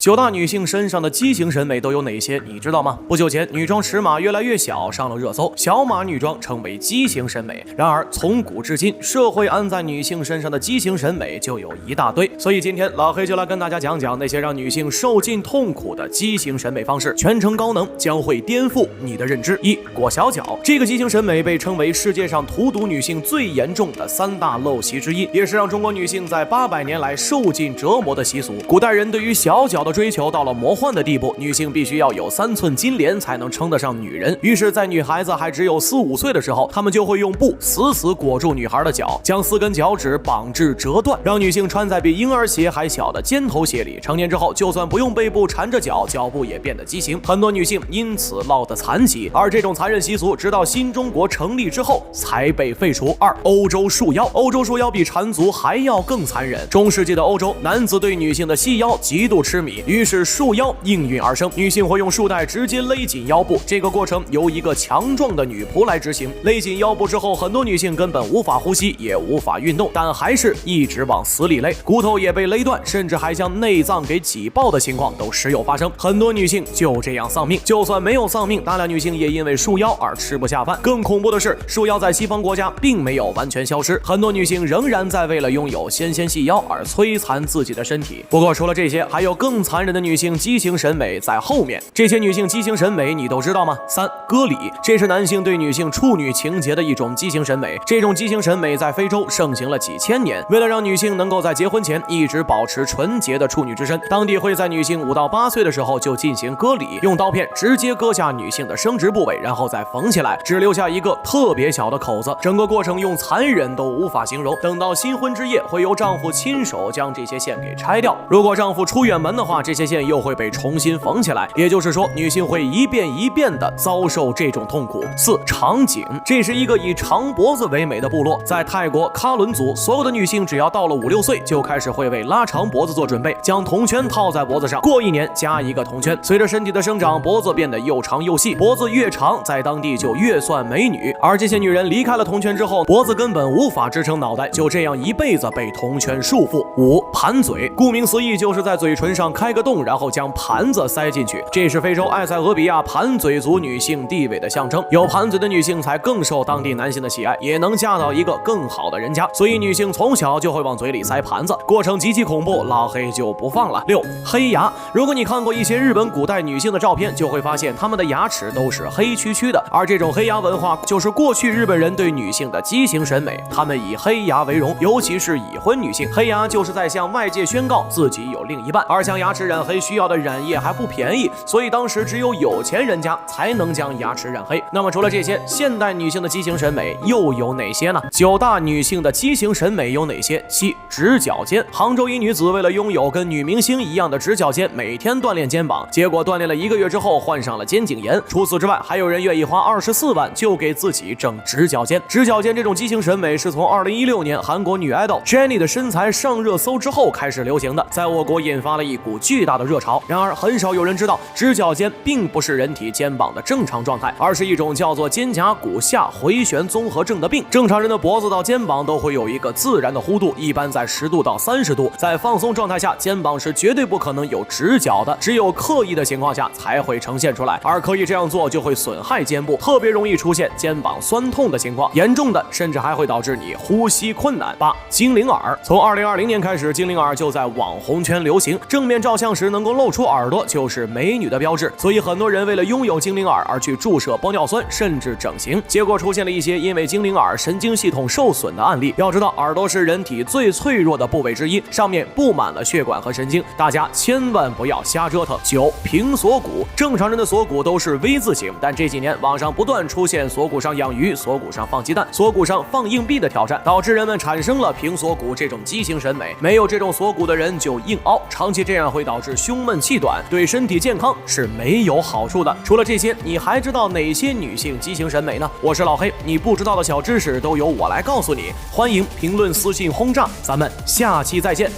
9大女性身上的畸形审美都有哪些？你知道吗？不久前，女装尺码越来越小上了热搜，小码女装成为畸形审美。然而，从古至今，社会安在女性身上的畸形审美就有一大堆。所以今天老黑就来跟大家讲讲那些让女性受尽痛苦的畸形审美方式，全程高能，将会颠覆你的认知。一、裹小脚。这个畸形审美被称为世界上荼毒女性最严重的3大陋习之一，也是让中国女性在800年来受尽折磨的习俗。古代人对于小脚的追求到了魔幻的地步，女性必须要有3寸金莲才能称得上女人。于是，在女孩子还只有4、5岁的时候，她们就会用布死死裹住女孩的脚，将4根脚趾绑至折断，让女性穿在比婴儿鞋还小的尖头鞋里。成年之后，就算不用背部缠着脚，脚部也变得畸形，很多女性因此落得残疾。而这种残忍习俗，直到新中国成立之后才被废除。2、欧洲束腰。欧洲束腰比缠足还要更残忍。中世纪的欧洲，男子对女性的细腰极度痴迷，于是束腰应运而生，女性会用束带直接勒紧腰部，这个过程由一个强壮的女仆来执行。勒紧腰部之后，很多女性根本无法呼吸，也无法运动，但还是一直往死里勒，骨头也被勒断，甚至还将内脏给挤爆的情况都时有发生。很多女性就这样丧命。就算没有丧命，大量女性也因为束腰而吃不下饭。更恐怖的是，束腰在西方国家并没有完全消失，很多女性仍然在为了拥有纤纤细腰而摧残自己的身体。不过除了这些，还有更残忍的女性畸形审美在后面。这些女性畸形审美你都知道吗？3、割礼。这是男性对女性处女情节的一种畸形审美。这种畸形审美在非洲盛行了几千年，为了让女性能够在结婚前一直保持纯洁的处女之身，当地会在女性5到8岁的时候就进行割礼，用刀片直接割下女性的生殖部位，然后再缝起来，只留下一个特别小的口子。整个过程用残忍都无法形容。等到新婚之夜，会由丈夫亲手将这些线给拆掉。如果丈夫出远门的话，这些线又会被重新缝起来。也就是说，女性会一遍一遍地遭受这种痛苦。4、长颈。这是一个以长脖子为美的部落，在泰国喀伦族，所有的女性只要到了5、6岁，就开始会为拉长脖子做准备，将铜圈套在脖子上，过1年加一个铜圈。随着身体的生长，脖子变得又长又细，脖子越长，在当地就越算美女。而这些女人离开了铜圈之后，脖子根本无法支撑脑袋，就这样一辈子被铜圈束缚。5、盘嘴。顾名思义，就是在嘴唇上开个洞，然后将盘子塞进去。这是非洲埃塞俄比亚盘嘴族女性地位的象征，有盘嘴的女性才更受当地男性的喜爱，也能嫁到一个更好的人家，所以女性从小就会往嘴里塞盘子，过程极其恐怖，老黑就不放了。6、黑牙。如果你看过一些日本古代女性的照片，就会发现她们的牙齿都是黑黢黢的，而这种黑牙文化就是过去日本人对女性的畸形审美，他们以黑牙为荣，尤其是已婚女性，黑牙就是在向外界宣告自己有另一半。而将牙齿染黑需要的染液还不便宜，所以当时只有有钱人家才能将牙齿染黑。那么除了这些，现代女性的畸形审美又有哪些呢？9大女性的畸形审美有哪些？7、直角肩。杭州一女子为了拥有跟女明星一样的直角肩，每天锻炼肩膀，结果锻炼了1个月之后患上了肩颈炎。除此之外，还有人愿意花24万就给自己整直角肩。直角肩这种畸形审美是从2016年韩国女 idol Jennie 的身材上热搜之后开始流行的，在我国引发了一股巨大的热潮。然而很少有人知道，直角肩并不是人体肩膀的正常状态，而是一种叫做肩胛骨下回旋综合症的病。正常人的脖子到肩膀都会有一个自然的弧度，一般在10度到30度，在放松状态下，肩膀是绝对不可能有直角的，只有刻意的情况下才会呈现出来，而刻意这样做就会损害肩部，特别容易出现肩膀酸痛的情况，严重的甚至还会导致你呼吸困难。8、精灵耳。从2020年开始，精灵耳就在网红圈流行，正面照相时能够露出耳朵就是美女的标志，所以很多人为了拥有精灵耳而去注射玻尿酸，甚至整形，结果出现了一些因为精灵耳神经系统受损的案例。要知道，耳朵是人体最脆弱的部位之一，上面布满了血管和神经，大家千万不要瞎折腾。9、平锁骨。正常人的锁骨都是 V 字形，但这几年网上不断出现锁骨上养鱼、锁骨上放鸡蛋、锁骨上放硬币的挑战，导致人们产生了平锁骨这种畸形审美。没有这种锁骨的人就硬凹，长期这样会导致胸闷气短，对身体健康是没有好处的。除了这些，你还知道哪些女性畸形审美呢？我是老黑，你不知道的小知识都由我来告诉你。欢迎评论、私信轰炸，咱们下期再见。